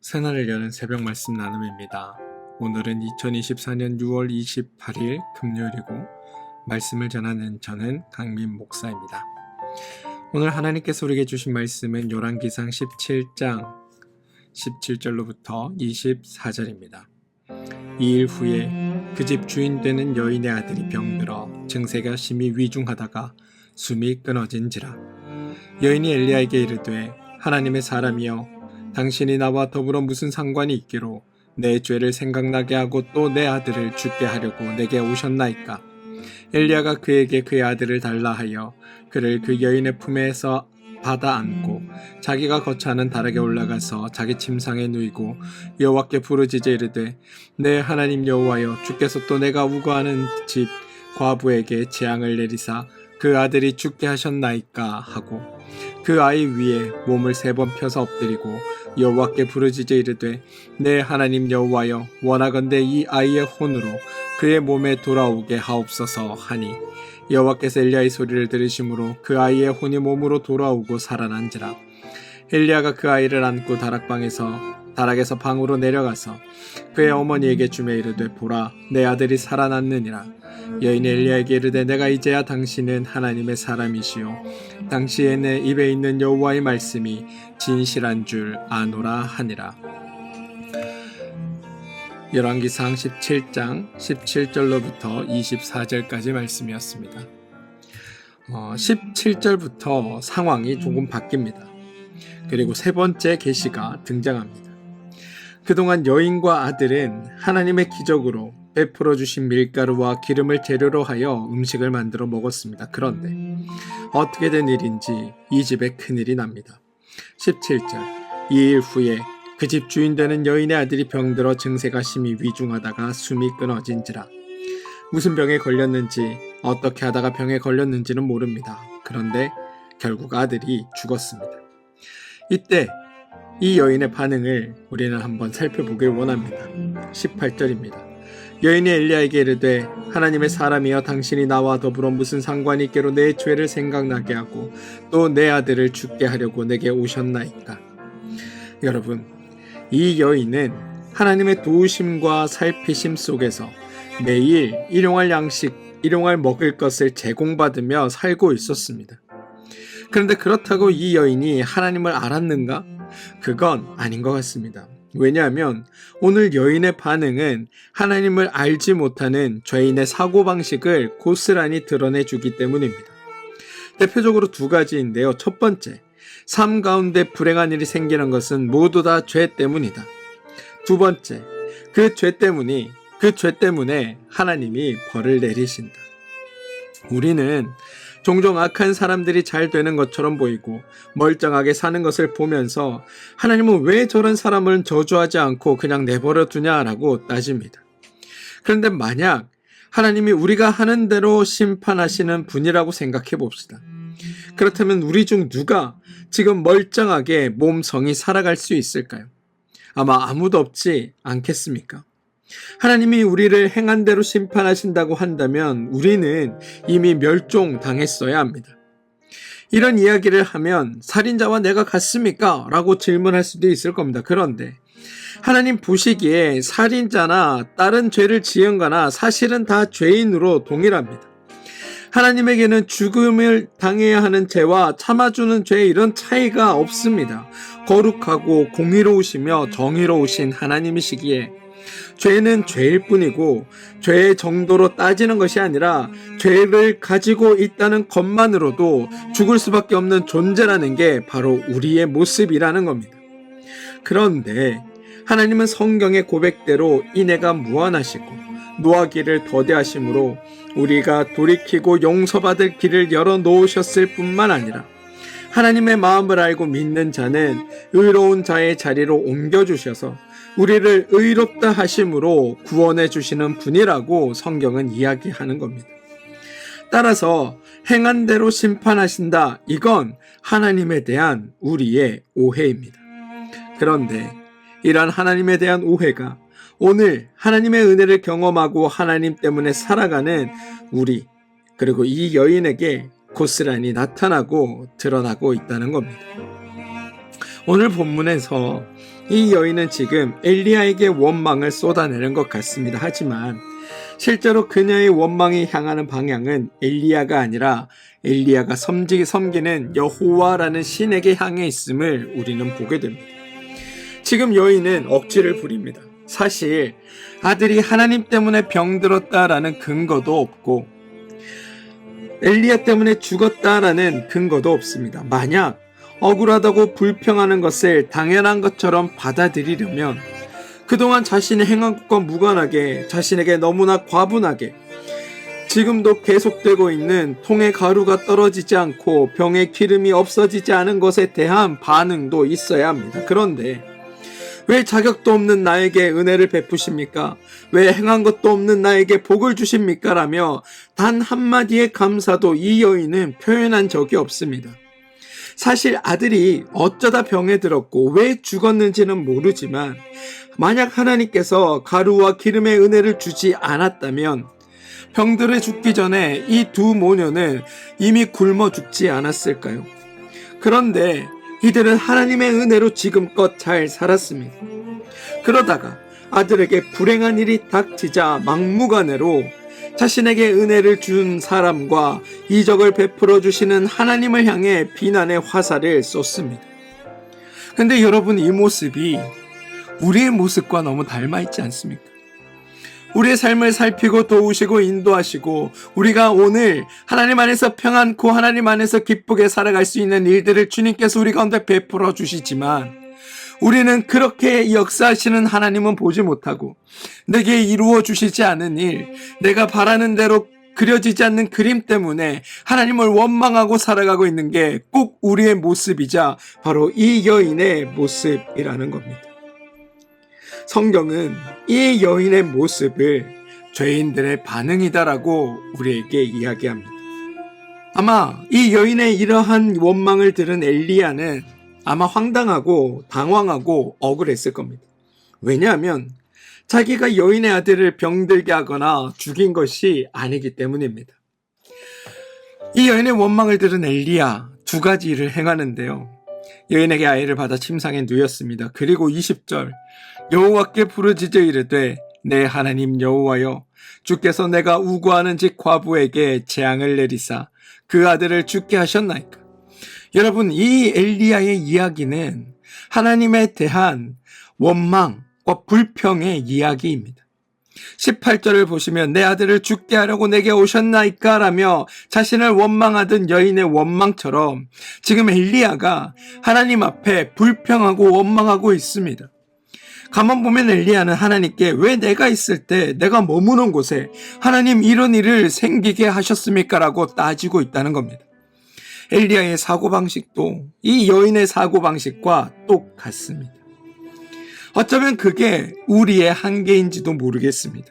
새날을 여는 새벽 말씀 나눔입니다. 오늘은 2024년 6월 28일 금요일이고 말씀을 전하는 저는 강민 목사입니다. 오늘 하나님께서 우리에게 주신 말씀은 요한기상 17장 17절로부터 24절입니다. 2일 후에 그 집 주인 되는 여인의 아들이 병들어 증세가 심히 위중하다가 숨이 끊어진지라. 여인이 엘리야에게 이르되 하나님의 사람이여 당신이 나와 더불어 무슨 상관이 있기로 내 죄를 생각나게 하고 또 내 아들을 죽게 하려고 내게 오셨나이까. 엘리야가 그에게 그의 아들을 달라 하여 그를 그 여인의 품에서 받아 안고 자기가 거처하는 다락에 올라가서 자기 침상에 누이고 여호와께 부르짖어 이르되 내 하나님 여호와여 주께서 또 내가 우거하는 집 과부에게 재앙을 내리사 그 아들이 죽게 하셨나이까 하고 그 아이 위에 몸을 3번 펴서 엎드리고 여호와께 부르짖어 이르되 내 하나님 여호와여 원하건대 이 아이의 혼으로 그의 몸에 돌아오게 하옵소서 하니 여호와께서 엘리야의 소리를 들으심으로 그 아이의 혼이 몸으로 돌아오고 살아난지라. 엘리야가 그 아이를 안고 다락에서 방으로 내려가서 그의 어머니에게 주며 이르되 보라 내 아들이 살아났느니라. 여인이 엘리야에게 이르되 내가 이제야 당신은 하나님의 사람이시요 당시에 내 입에 있는 여호와의 말씀이 진실한 줄 아노라 하니라. 열왕기상 17장 17절로부터 24절까지 말씀이었습니다. 17절부터 상황이 조금 바뀝니다. 그리고 세 번째 계시가 등장합니다. 그동안 여인과 아들은 하나님의 기적으로 베풀어 주신 밀가루와 기름을 재료로 하여 음식을 만들어 먹었습니다. 그런데 어떻게 된 일인지 이 집에 큰일이 납니다. 17절 2일 후에 그 집 주인 되는 여인의 아들이 병들어 증세가 심히 위중하다가 숨이 끊어진지라. 무슨 병에 걸렸는지 어떻게 하다가 병에 걸렸는지는 모릅니다. 그런데 결국 아들이 죽었습니다. 이때 이 여인의 반응을 우리는 한번 살펴보길 원합니다. 18절입니다. 여인이 엘리야에게 이르되 하나님의 사람이여 당신이 나와 더불어 무슨 상관이 있기로 내 죄를 생각나게 하고 또 내 아들을 죽게 하려고 내게 오셨나이까. 여러분, 이 여인은 하나님의 도우심과 살피심 속에서 매일 일용할 먹을 것을 제공받으며 살고 있었습니다. 그런데 그렇다고 이 여인이 하나님을 알았는가? 그건 아닌 것 같습니다. 왜냐하면 오늘 여인의 반응은 하나님을 알지 못하는 죄인의 사고방식을 고스란히 드러내주기 때문입니다. 대표적으로 2가지인데요. 첫 번째, 삶 가운데 불행한 일이 생기는 것은 모두 다 죄 때문이다. 두 번째, 그 죄 때문에 하나님이 벌을 내리신다. 우리는 종종 악한 사람들이 잘 되는 것처럼 보이고 멀쩡하게 사는 것을 보면서 하나님은 왜 저런 사람을 저주하지 않고 그냥 내버려 두냐라고 따집니다. 그런데 만약 하나님이 우리가 하는 대로 심판하시는 분이라고 생각해 봅시다. 그렇다면 우리 중 누가 지금 멀쩡하게 몸성이 살아갈 수 있을까요? 아마 아무도 없지 않겠습니까? 하나님이 우리를 행한 대로 심판하신다고 한다면 우리는 이미 멸종당했어야 합니다. 이런 이야기를 하면 살인자와 내가 같습니까? 라고 질문할 수도 있을 겁니다. 그런데 하나님 보시기에 살인자나 다른 죄를 지은 거나 사실은 다 죄인으로 동일합니다. 하나님에게는 죽음을 당해야 하는 죄와 참아주는 죄 이런 차이가 없습니다. 거룩하고 공의로우시며 정의로우신 하나님이시기에 죄는 죄일 뿐이고 죄의 정도로 따지는 것이 아니라 죄를 가지고 있다는 것만으로도 죽을 수밖에 없는 존재라는 게 바로 우리의 모습이라는 겁니다. 그런데 하나님은 성경의 고백대로 인애가 무한하시고 노하기를 더디하심으로 우리가 돌이키고 용서받을 길을 열어놓으셨을 뿐만 아니라 하나님의 마음을 알고 믿는 자는 의로운 자의 자리로 옮겨주셔서 우리를 의롭다 하심으로 구원해 주시는 분이라고 성경은 이야기하는 겁니다. 따라서 행한 대로 심판하신다. 이건 하나님에 대한 우리의 오해입니다. 그런데 이러한 하나님에 대한 오해가 오늘 하나님의 은혜를 경험하고 하나님 때문에 살아가는 우리 그리고 이 여인에게 고스란히 나타나고 드러나고 있다는 겁니다. 오늘 본문에서 이 여인은 지금 엘리야에게 원망을 쏟아내는 것 같습니다. 하지만 실제로 그녀의 원망이 향하는 방향은 엘리야가 아니라 엘리야가 섬기는 여호와라는 신에게 향해 있음을 우리는 보게 됩니다. 지금 여인은 억지를 부립니다. 사실 아들이 하나님 때문에 병들었다라는 근거도 없고 엘리야 때문에 죽었다라는 근거도 없습니다. 만약 억울하다고 불평하는 것을 당연한 것처럼 받아들이려면 그동안 자신이 행한 것과 무관하게 자신에게 너무나 과분하게 지금도 계속되고 있는 통의 가루가 떨어지지 않고 병의 기름이 없어지지 않은 것에 대한 반응도 있어야 합니다. 그런데 왜 자격도 없는 나에게 은혜를 베푸십니까? 왜 행한 것도 없는 나에게 복을 주십니까? 라며 단 한마디의 감사도 이 여인은 표현한 적이 없습니다. 사실 아들이 어쩌다 병에 들었고 왜 죽었는지는 모르지만 만약 하나님께서 가루와 기름의 은혜를 주지 않았다면 병들어 죽기 전에 이 두 모녀는 이미 굶어 죽지 않았을까요? 그런데 이들은 하나님의 은혜로 지금껏 잘 살았습니다. 그러다가 아들에게 불행한 일이 닥치자 막무가내로 자신에게 은혜를 준 사람과 이적을 베풀어 주시는 하나님을 향해 비난의 화살을 쏟습니다. 근데 여러분, 이 모습이 우리의 모습과 너무 닮아 있지 않습니까? 우리의 삶을 살피고 도우시고 인도하시고 우리가 오늘 하나님 안에서 평안코 하나님 안에서 기쁘게 살아갈 수 있는 일들을 주님께서 우리 가운데 베풀어 주시지만 우리는 그렇게 역사하시는 하나님은 보지 못하고 내게 이루어 주시지 않은 일, 내가 바라는 대로 그려지지 않는 그림 때문에 하나님을 원망하고 살아가고 있는 게 꼭 우리의 모습이자 바로 이 여인의 모습이라는 겁니다. 성경은 이 여인의 모습을 죄인들의 반응이다라고 우리에게 이야기합니다. 아마 이 여인의 이러한 원망을 들은 엘리야는 아마 황당하고 당황하고 억울했을 겁니다. 왜냐하면 자기가 여인의 아들을 병들게 하거나 죽인 것이 아니기 때문입니다. 이 여인의 원망을 들은 엘리야 두 가지 일을 행하는데요. 여인에게 아이를 받아 침상에 누였습니다. 그리고 20절 여호와께 부르짖어 이르되 내 하나님 여호와여 주께서 내가 우고하는 집 과부에게 재앙을 내리사 그 아들을 죽게 하셨나이까. 여러분, 이 엘리야의 이야기는 하나님에 대한 원망과 불평의 이야기입니다. 18절을 보시면 내 아들을 죽게 하려고 내게 오셨나이까 라며 자신을 원망하던 여인의 원망처럼 지금 엘리야가 하나님 앞에 불평하고 원망하고 있습니다. 가만 보면 엘리야는 하나님께 왜 내가 있을 때 내가 머무는 곳에 하나님 이런 일을 생기게 하셨습니까? 라고 따지고 있다는 겁니다. 엘리야의 사고방식도 이 여인의 사고방식과 똑같습니다. 어쩌면 그게 우리의 한계인지도 모르겠습니다.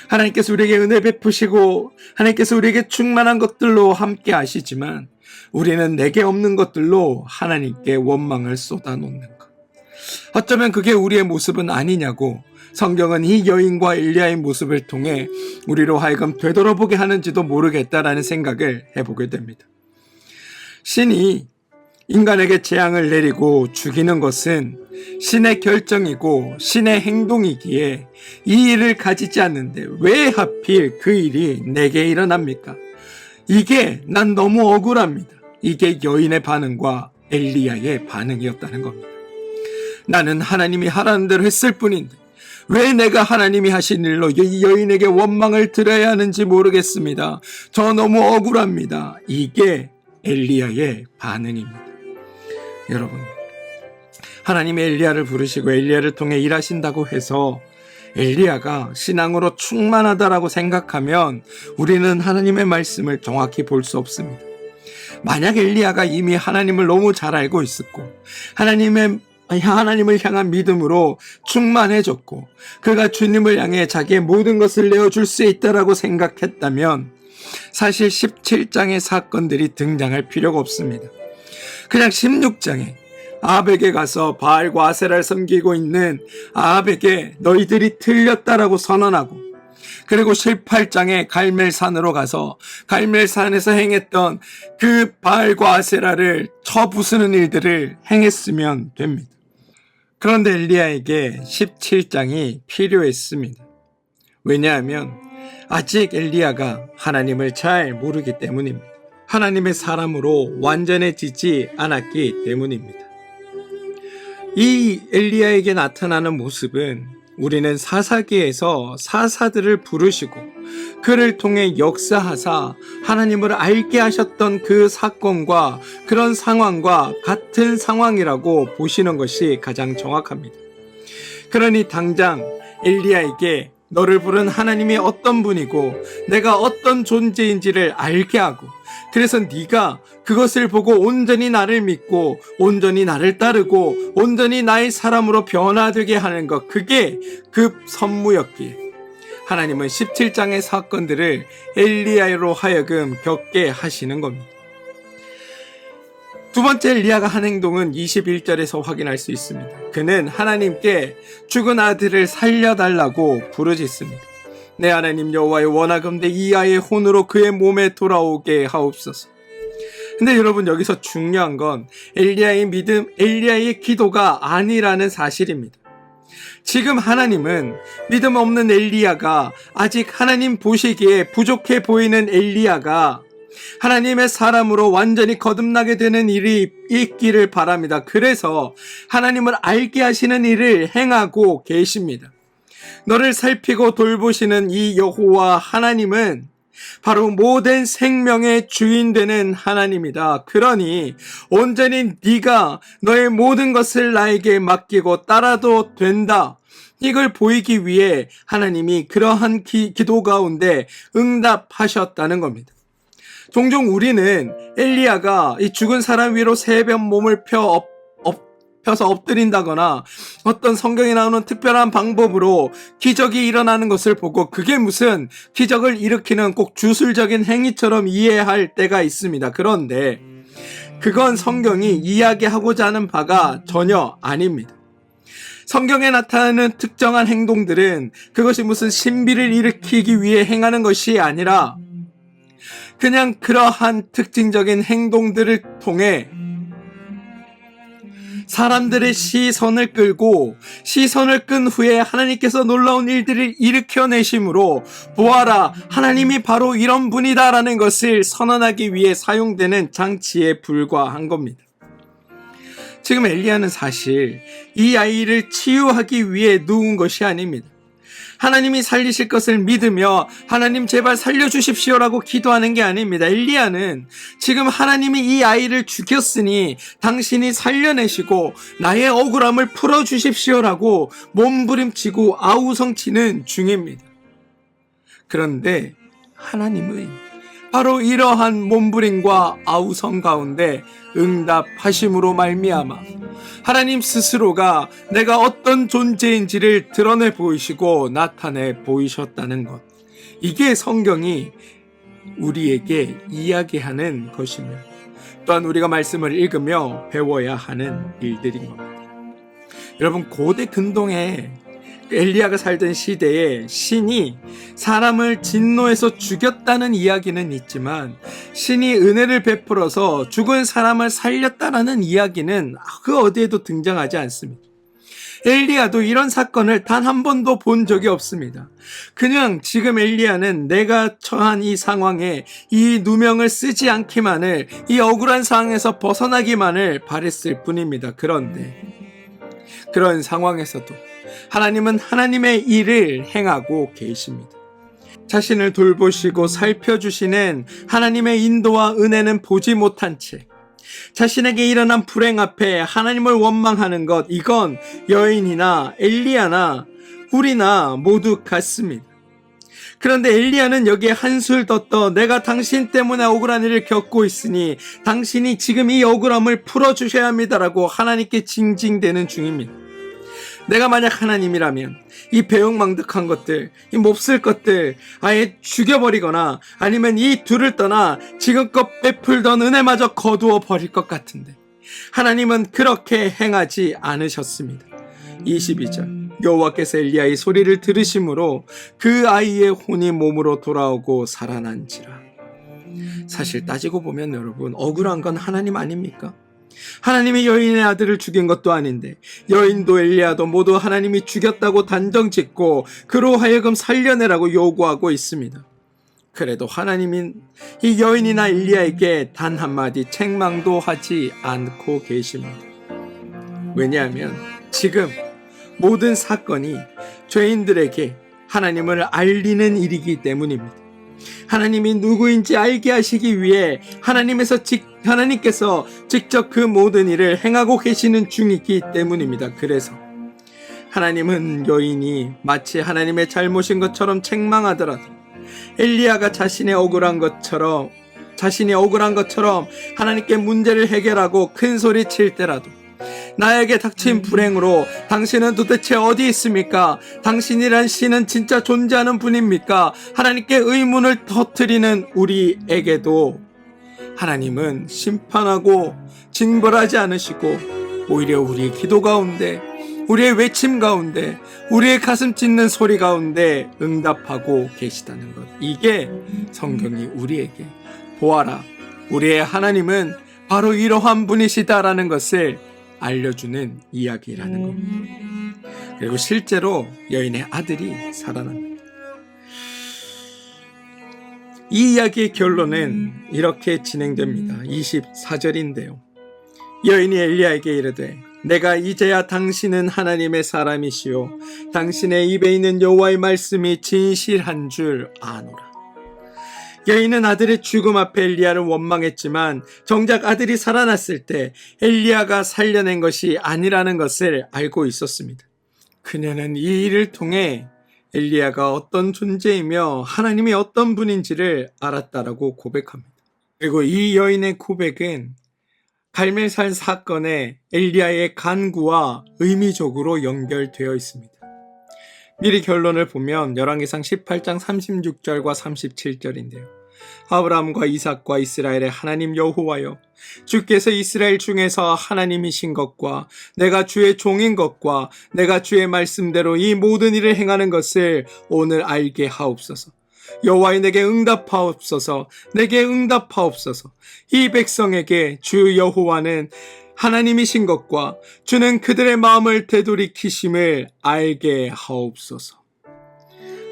하나님께서 우리에게 은혜 베푸시고 하나님께서 우리에게 충만한 것들로 함께 하시지만 우리는 내게 없는 것들로 하나님께 원망을 쏟아놓는 것. 어쩌면 그게 우리의 모습은 아니냐고 성경은 이 여인과 엘리야의 모습을 통해 우리로 하여금 되돌아보게 하는지도 모르겠다라는 생각을 해보게 됩니다. 신이 인간에게 재앙을 내리고 죽이는 것은 신의 결정이고 신의 행동이기에 이 일을 가지지 않는데 왜 하필 그 일이 내게 일어납니까? 이게 난 너무 억울합니다. 이게 여인의 반응과 엘리야의 반응이었다는 겁니다. 나는 하나님이 하라는 대로 했을 뿐인데 왜 내가 하나님이 하신 일로 이 여인에게 원망을 드려야 하는지 모르겠습니다. 저 너무 억울합니다. 이게 엘리야의 반응입니다. 여러분, 하나님이 엘리야를 부르시고 엘리야를 통해 일하신다고 해서 엘리야가 신앙으로 충만하다라고 생각하면 우리는 하나님의 말씀을 정확히 볼 수 없습니다. 만약 엘리야가 이미 하나님을 너무 잘 알고 있었고 하나님을 향한 믿음으로 충만해졌고 그가 주님을 향해 자기의 모든 것을 내어줄 수 있다라고 생각했다면 사실 17장의 사건들이 등장할 필요가 없습니다. 그냥 16장에 아합에게 가서 바알과 아세라를 섬기고 있는 아합에게 너희들이 틀렸다라고 선언하고 그리고 18장에 갈멜산으로 가서 갈멜산에서 행했던 그 바알과 아세라를 쳐부수는 일들을 행했으면 됩니다. 그런데 엘리야에게 17장이 필요했습니다. 왜냐하면 아직 엘리야가 하나님을 잘 모르기 때문입니다. 하나님의 사람으로 완전해지지 않았기 때문입니다. 이 엘리야에게 나타나는 모습은 우리는 사사기에서 사사들을 부르시고 그를 통해 역사하사 하나님을 알게 하셨던 그 사건과 그런 상황과 같은 상황이라고 보시는 것이 가장 정확합니다. 그러니 당장 엘리야에게 너를 부른 하나님이 어떤 분이고 내가 어떤 존재인지를 알게 하고 그래서 네가 그것을 보고 온전히 나를 믿고 온전히 나를 따르고 온전히 나의 사람으로 변화되게 하는 것, 그게 급 선무였기에 하나님은 17장의 사건들을 엘리야로 하여금 겪게 하시는 겁니다. 두 번째 엘리야가 한 행동은 21절에서 확인할 수 있습니다. 그는 하나님께 죽은 아들을 살려달라고 부르짖습니다. 내 하나님 여호와의 원하건대 이 아이의 혼으로 그의 몸에 돌아오게 하옵소서. 근데 여러분, 여기서 중요한 건 엘리야의 믿음, 엘리야의 기도가 아니라는 사실입니다. 지금 하나님은 믿음 없는 엘리야가, 아직 하나님 보시기에 부족해 보이는 엘리야가 하나님의 사람으로 완전히 거듭나게 되는 일이 있기를 바랍니다. 그래서 하나님을 알게 하시는 일을 행하고 계십니다. 너를 살피고 돌보시는 이 여호와 하나님은 바로 모든 생명의 주인 되는 하나님이다. 그러니 온전히 네가 너의 모든 것을 나에게 맡기고 따라도 된다. 이걸 보이기 위해 하나님이 그러한 기도 가운데 응답하셨다는 겁니다. 종종 우리는 엘리야가 이 죽은 사람 위로 3번 몸을 펴서 엎드린다거나 어떤 성경에 나오는 특별한 방법으로 기적이 일어나는 것을 보고 그게 무슨 기적을 일으키는 꼭 주술적인 행위처럼 이해할 때가 있습니다. 그런데 그건 성경이 이야기하고자 하는 바가 전혀 아닙니다. 성경에 나타나는 특정한 행동들은 그것이 무슨 신비를 일으키기 위해 행하는 것이 아니라 그냥 그러한 특징적인 행동들을 통해 사람들의 시선을 끌고 시선을 끈 후에 하나님께서 놀라운 일들을 일으켜내심으로 보아라, 하나님이 바로 이런 분이다라는 것을 선언하기 위해 사용되는 장치에 불과한 겁니다. 지금 엘리야는 사실 이 아이를 치유하기 위해 누운 것이 아닙니다. 하나님이 살리실 것을 믿으며 하나님 제발 살려주십시오라고 기도하는 게 아닙니다. 엘리야는 지금 하나님이 이 아이를 죽였으니 당신이 살려내시고 나의 억울함을 풀어주십시오라고 몸부림치고 아우성치는 중입니다. 그런데 하나님은 바로 이러한 몸부림과 아우성 가운데 응답하심으로 말미암아 하나님 스스로가 내가 어떤 존재인지를 드러내 보이시고 나타내 보이셨다는 것, 이게 성경이 우리에게 이야기하는 것이며 또한 우리가 말씀을 읽으며 배워야 하는 일들인 겁니다. 여러분, 고대 근동에 엘리야가 살던 시대에 신이 사람을 진노해서 죽였다는 이야기는 있지만 신이 은혜를 베풀어서 죽은 사람을 살렸다라는 이야기는 그 어디에도 등장하지 않습니다. 엘리야도 이런 사건을 단 한 번도 본 적이 없습니다. 그냥 지금 엘리야는 내가 처한 이 상황에 이 누명을 쓰지 않기만을, 이 억울한 상황에서 벗어나기만을 바랬을 뿐입니다. 그런데 그런 상황에서도 하나님은 하나님의 일을 행하고 계십니다. 자신을 돌보시고 살펴주시는 하나님의 인도와 은혜는 보지 못한 채 자신에게 일어난 불행 앞에 하나님을 원망하는 것, 이건 여인이나 엘리야나 우리나 모두 같습니다. 그런데 엘리야는 여기에 한술 더 떠 내가 당신 때문에 억울한 일을 겪고 있으니 당신이 지금 이 억울함을 풀어주셔야 합니다라고 하나님께 징징대는 중입니다. 내가 만약 하나님이라면 이 배은망덕한 것들, 이 몹쓸 것들 아예 죽여버리거나 아니면 이 둘을 떠나 지금껏 베풀던 은혜마저 거두어 버릴 것 같은데 하나님은 그렇게 행하지 않으셨습니다. 22절 여호와께서 엘리야의 소리를 들으심으로 그 아이의 혼이 몸으로 돌아오고 살아난지라. 사실 따지고 보면 여러분, 억울한 건 하나님 아닙니까? 하나님이 여인의 아들을 죽인 것도 아닌데 여인도 엘리야도 모두 하나님이 죽였다고 단정짓고 그로 하여금 살려내라고 요구하고 있습니다. 그래도 하나님은 이 여인이나 엘리야에게 단 한마디 책망도 하지 않고 계십니다. 왜냐하면 지금 모든 사건이 죄인들에게 하나님을 알리는 일이기 때문입니다. 하나님이 누구인지 알게 하시기 위해 하나님께서 직접 그 모든 일을 행하고 계시는 중이기 때문입니다. 그래서 하나님은 여인이 마치 하나님의 잘못인 것처럼 책망하더라도 엘리야가 자신이 억울한 것처럼 하나님께 문제를 해결하고 큰 소리 칠 때라도 나에게 닥친 불행으로 당신은 도대체 어디 있습니까? 당신이란 신은 진짜 존재하는 분입니까? 하나님께 의문을 터뜨리는 우리에게도 하나님은 심판하고 징벌하지 않으시고 오히려 우리의 기도 가운데, 우리의 외침 가운데, 우리의 가슴 찢는 소리 가운데 응답하고 계시다는 것. 이게 성경이 우리에게 보아라, 우리의 하나님은 바로 이러한 분이시다라는 것을 알려주는 이야기라는 겁니다. 그리고 실제로 여인의 아들이 살아납니다. 이 이야기의 결론은 이렇게 진행됩니다. 24절인데요. 여인이 엘리야에게 이르되 내가 이제야 당신은 하나님의 사람이시요 당신의 입에 있는 여호와의 말씀이 진실한 줄 아노라. 여인은 아들의 죽음 앞에 엘리야를 원망했지만 정작 아들이 살아났을 때 엘리야가 살려낸 것이 아니라는 것을 알고 있었습니다. 그녀는 이 일을 통해 엘리야가 어떤 존재이며 하나님이 어떤 분인지를 알았다라고 고백합니다. 그리고 이 여인의 고백은 갈멜산 사건의 엘리야의 간구와 의미적으로 연결되어 있습니다. 미리 결론을 보면 열왕기상 18장 36절과 37절인데요. 아브라함과 이삭과 이스라엘의 하나님 여호와여, 주께서 이스라엘 중에서 하나님이신 것과 내가 주의 종인 것과 내가 주의 말씀대로 이 모든 일을 행하는 것을 오늘 알게 하옵소서. 여호와여, 내게 응답하옵소서. 내게 응답하옵소서. 이 백성에게 주 여호와는 하나님이신 것과 주는 그들의 마음을 되돌이키심을 알게 하옵소서.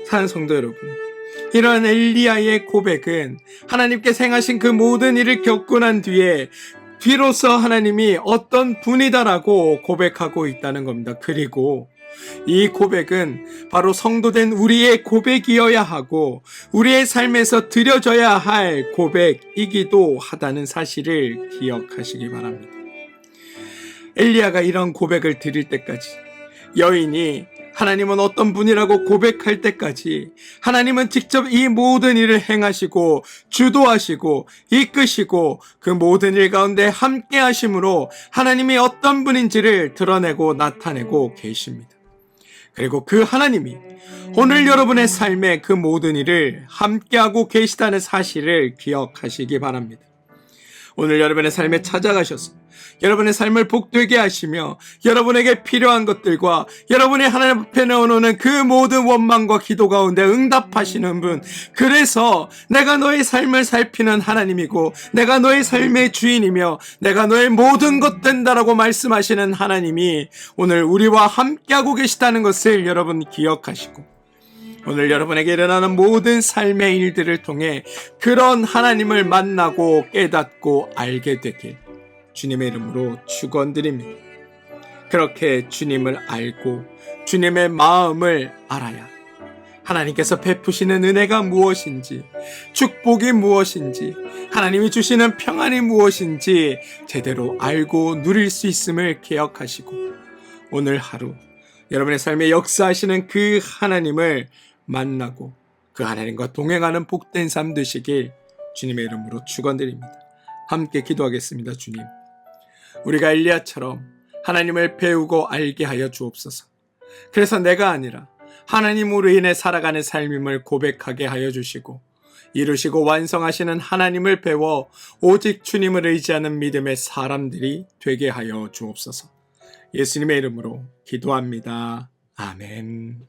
사랑하는 성도 여러분, 이러한 엘리야의 고백은 하나님께서 행하신 그 모든 일을 겪고 난 뒤에 비로소 하나님이 어떤 분이다라고 고백하고 있다는 겁니다. 그리고 이 고백은 바로 성도된 우리의 고백이어야 하고 우리의 삶에서 드려져야 할 고백이기도 하다는 사실을 기억하시기 바랍니다. 엘리야가 이런 고백을 드릴 때까지, 여인이 하나님은 어떤 분이라고 고백할 때까지 하나님은 직접 이 모든 일을 행하시고 주도하시고 이끄시고 그 모든 일 가운데 함께 하심으로 하나님이 어떤 분인지를 드러내고 나타내고 계십니다. 그리고 그 하나님이 오늘 여러분의 삶에 그 모든 일을 함께하고 계시다는 사실을 기억하시기 바랍니다. 오늘 여러분의 삶에 찾아가셔서 여러분의 삶을 복되게 하시며 여러분에게 필요한 것들과 여러분이 하나님 앞에 내어놓는 그 모든 원망과 기도 가운데 응답하시는 분, 그래서 내가 너의 삶을 살피는 하나님이고 내가 너의 삶의 주인이며 내가 너의 모든 것 된다라고 말씀하시는 하나님이 오늘 우리와 함께하고 계시다는 것을 여러분 기억하시고, 오늘 여러분에게 일어나는 모든 삶의 일들을 통해 그런 하나님을 만나고 깨닫고 알게 되길 주님의 이름으로 축원드립니다. 그렇게 주님을 알고 주님의 마음을 알아야 하나님께서 베푸시는 은혜가 무엇인지, 축복이 무엇인지, 하나님이 주시는 평안이 무엇인지 제대로 알고 누릴 수 있음을 기억하시고 오늘 하루 여러분의 삶에 역사하시는 그 하나님을 만나고 그 하나님과 동행하는 복된 삶 되시길 주님의 이름으로 축원드립니다. 함께 기도하겠습니다. 주님, 우리가 엘리야처럼 하나님을 배우고 알게 하여 주옵소서. 그래서 내가 아니라 하나님으로 인해 살아가는 삶임을 고백하게 하여 주시고 이루시고 완성하시는 하나님을 배워 오직 주님을 의지하는 믿음의 사람들이 되게 하여 주옵소서. 예수님의 이름으로 기도합니다. 아멘.